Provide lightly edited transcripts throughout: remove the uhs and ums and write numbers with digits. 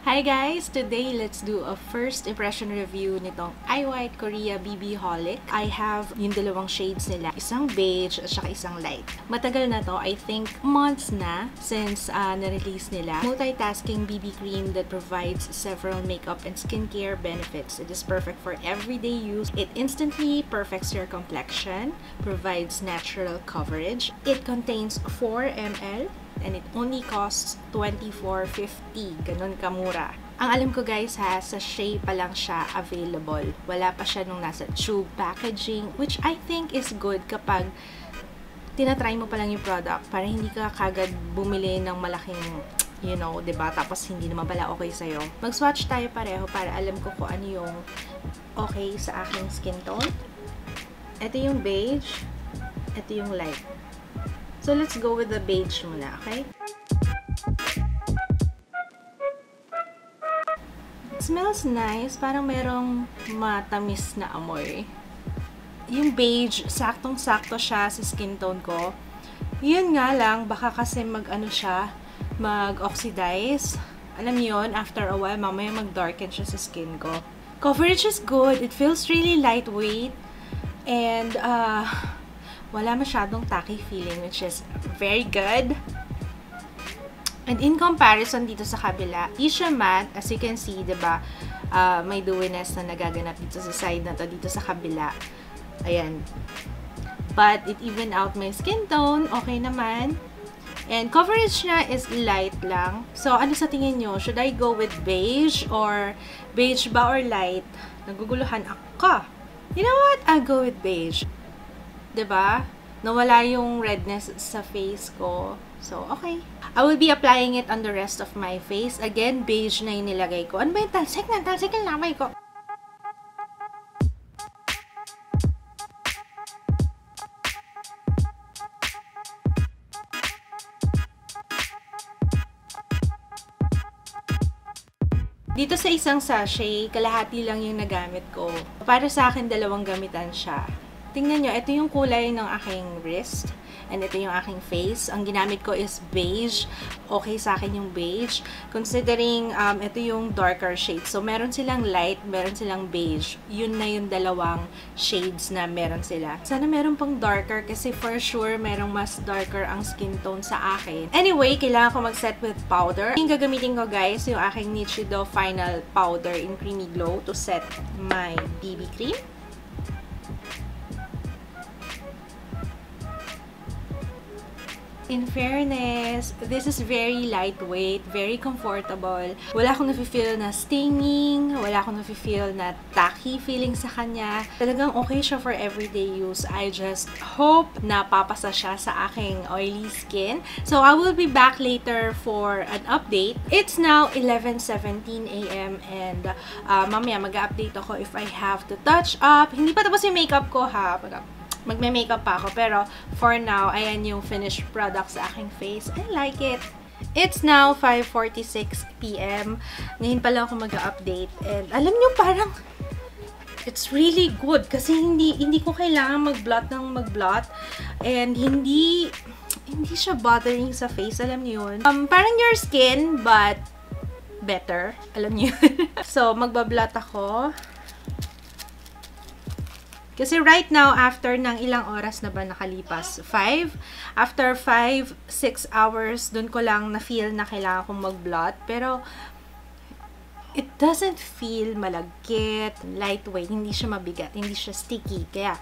Hi guys! Today, let's do a first impression review nitong iWhite Korea BB Holic. I have yung dalawang shades nila. Isang beige at saka isang light. Matagal na to. I think months na since na-release nila. Multitasking BB cream that provides several makeup and skincare benefits. It is perfect for everyday use. It instantly perfects your complexion, provides natural coverage. It contains 4 ml and it only costs $24.50. Ganun kamura. Ang alam ko guys ha, sa sachet pa lang siya available. Wala pa siya nung nasa tube packaging, which I think is good kapag tinatry mo pa lang yung product para hindi ka kagad bumili ng malaking, you know, diba? Tapos hindi naman pala okay sa'yo. Mag-swatch tayo pareho para alam ko kung ano yung okay sa aking skin tone. Ito yung beige. Ito yung light. So, let's go with the beige muna, okay? It smells nice. Parang merong matamis na amoy. Yung beige, saktong-sakto siya sa skin tone ko. Yun nga lang, baka kasi mag-ano siya, mag-oxidize. Alam niyo yun, after a while, mamaya mag-darken siya sa skin ko. Coverage is good. It feels really lightweight. And, wala masyadong tacky feeling, which is very good. And in comparison dito sa kabila, hindi siya matte. As you can see, diba, may dewiness na nagaganap dito sa side na to, dito sa kabila. Ayan. But it even out my skin tone. Okay naman. And coverage niya is light lang. So, ano sa tingin nyo? Should I go with beige or beige ba or light? Naguguluhan ako. You know what? I'll go with beige. Diba? Nawala yung redness sa face ko. So, okay. I will be applying it on the rest of my face. Again, beige na yung nilagay ko. Ano ba yung talsik na? Talsik yung lamay ko. Dito sa isang sachet, kalahati lang yung nagamit ko. Para sa akin, dalawang gamitan siya. Tingnan nyo, ito yung kulay ng aking wrist. And ito yung aking face. Ang ginamit ko is beige. Okay sa akin yung beige. Considering ito yung darker shade. So, meron silang light, meron silang beige. Yun na yung dalawang shades na meron sila. Sana meron pang darker kasi for sure merong mas darker ang skin tone sa akin. Anyway, kailangan ko mag-set with powder. Yung gagamitin ko guys, yung aking Nichido Final Powder in Creamy Glow to set my BB cream. In fairness, this is very lightweight, very comfortable. Wala akong nafe-feel na stinging, wala akong nafe-feel na tacky feeling sa kanya. Talagang okay siya for everyday use. I just hope na papasa siya sa aking oily skin. So, I will be back later for an update. It's now 11:17 AM and mamaya mag-update ako if I have to touch up. Hindi pa tapos yung makeup ko ha. Magme-makeup pa ako. Pero, for now, ayan yung finished product sa aking face. I like it. It's now 5:46 PM. Ngayon pa lang ako mag-update. And, alam nyo, parang, it's really good. Kasi hindi ko kailangan mag-blot ng mag-blot. And, hindi siya bothering sa face. Alam nyo yun? Parang your skin, but better. Alam nyo yun? So, magbablot ako. Kasi right now, after ng ilang oras na ba nakalipas? 5? After 5, 6 hours, dun ko lang na-feel na kailangan kong mag-blot. Pero, it doesn't feel malagkit, lightweight, hindi siya mabigat, hindi siya sticky. Kaya,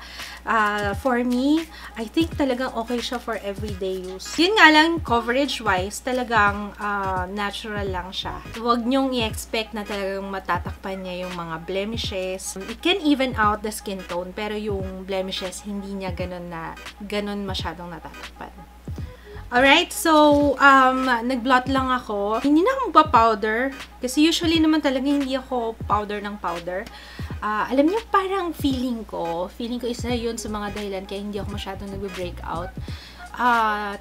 for me, I think talagang okay siya for everyday use. Yun nga lang, coverage-wise, talagang natural lang siya. Huwag nyong i-expect na talagang matatakpan niya yung mga blemishes. It can even out the skin tone, pero yung blemishes, hindi niya ganun masyadong natatakpan. Alright, so, nag-blot lang ako. Hindi na akong pa-powder. Kasi usually naman talaga hindi ako powder ng powder. Alam niyo, parang feeling ko isa yun sa mga dahilan kaya hindi ako masyadong nag-breakout.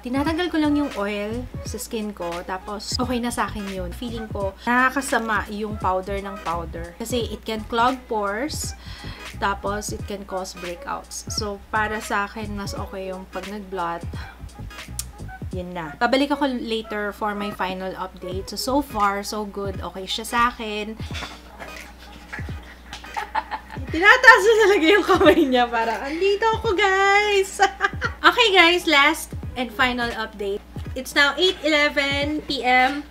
Tinatanggal ko lang yung oil sa skin ko. Tapos, okay na sa akin yun. Feeling ko, nakakasama yung powder ng powder. Kasi it can clog pores. Tapos, it can cause breakouts. So, para sa akin, mas okay yung pag nag-blot. yun na. Babalik ako later for my final update. So far, so good. Okay siya sa akin. Tinataas na talaga yung kamay niya para, andito ako guys! Okay guys, last and final update. It's now 8:11 p.m.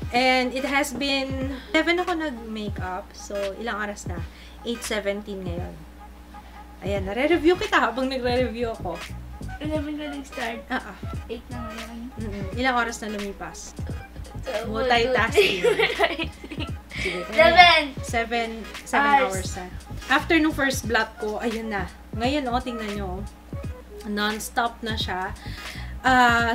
and it has been 7 ako nag-makeup. So, ilang oras na? 8:17 ngayon. Ayan, nare-review kita habang nagre-review ako. 11 ka nag-start? 8 na ngayon. Ilang oras na lumipas? Multitasking. Sige, 7 hours na. After nung first blot ko, ayun na. Ngayon, tingnan nyo. Non-stop na siya.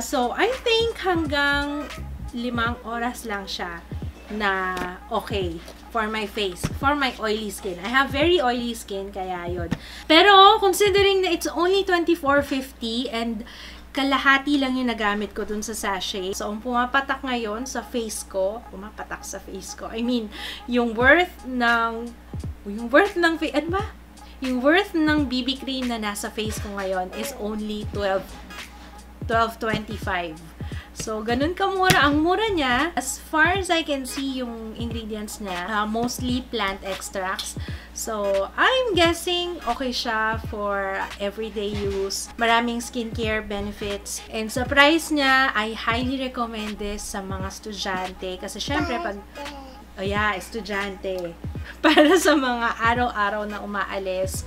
So, I think hanggang 5 oras lang siya na okay for my face, for my oily skin. I have very oily skin, kaya yun. Pero, considering na it's only 24.50 and kalahati lang yung nagamit ko dun sa sachet. So, ang pumapatak ngayon sa face ko, I mean, yung worth ng BB cream na nasa face ko ngayon is only 12.25. So, ganun kamura. Ang mura niya, as far as I can see yung ingredients niya, mostly plant extracts. So, I'm guessing okay siya for everyday use. Maraming skincare benefits. And sa price niya, I highly recommend this sa mga estudyante. Kasi syempre, pag estudyante. Para sa mga araw-araw na umaalis,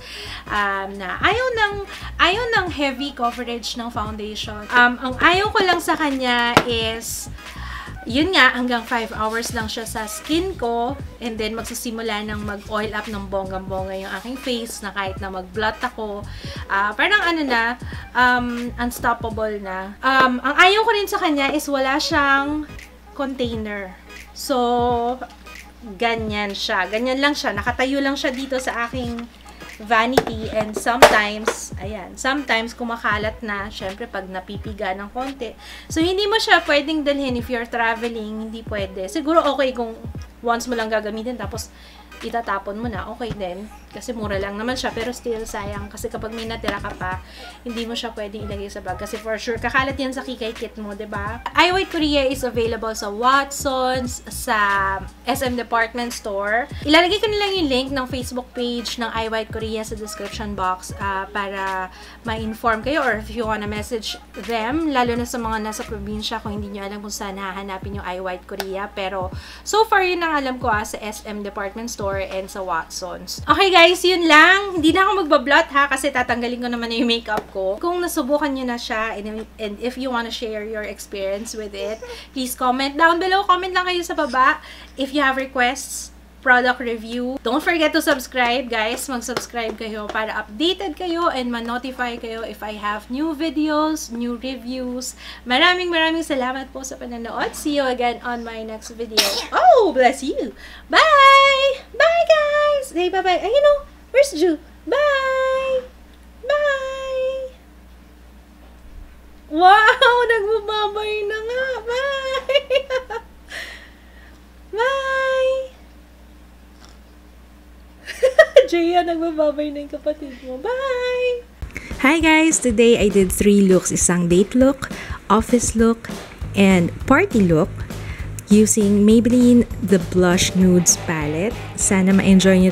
na ayaw ng heavy coverage ng foundation. Ang ayaw ko lang sa kanya is, yun nga, hanggang 5 hours lang siya sa skin ko, and then magsisimula ng mag-oil up ng bonggang-bongga yung aking face, na kahit na mag-blot ako, parang unstoppable na. Ang ayaw ko rin sa kanya is wala siyang container. So, ganyan siya. Ganyan lang siya. Nakatayo lang siya dito sa aking vanity, and sometimes kumakalat na, syempre pag napipiga ng konti. So, hindi mo siya pwedeng dalhin if you're traveling, hindi pwede. Siguro okay kung once mo lang gagamitin, tapos itatapon mo na, okay din. Kasi mura lang naman siya, pero still sayang. Kasi kapag may natira ka pa, hindi mo siya pwedeng ilagay sa bag. Kasi for sure, kakalat yan sa Kikay Kit mo, diba? iWhite Korea is available sa Watsons, sa SM Department Store. Ilalagay ko nilang yung link ng Facebook page ng iWhite Korea sa description box para ma-inform kayo, or if you wanna message them, lalo na sa mga nasa probinsya, kung hindi nyo alam kung saan hahanapin yung iWhite Korea. Pero, so far, yun ang alam ko sa SM Department Store and sa Watsons. Okay guys, yun lang. Hindi na ako magbablot kasi tatanggalin ko naman yung makeup ko. Kung nasubukan nyo na siya, and if you wanna share your experience with it, please comment down below. Comment lang kayo sa baba. If you have requests, product review, don't forget to subscribe guys. Mag-subscribe kayo para updated kayo and ma-notify kayo if I have new videos, new reviews. Maraming salamat po sa panonood. See you again on my next video. Oh, bless you! Bye! Bye guys! Say bye-bye. Where's Ju? Bye! Bye! Wow! Nagbababay na nga! Bye! Bye! Jaya, nagbababay na yung kapatid mo. Bye! Hi guys! Today I did 3 looks. Isang date look, office look, and party look using Maybelline The Blush Nudes palette. Sana ma-enjoy nyo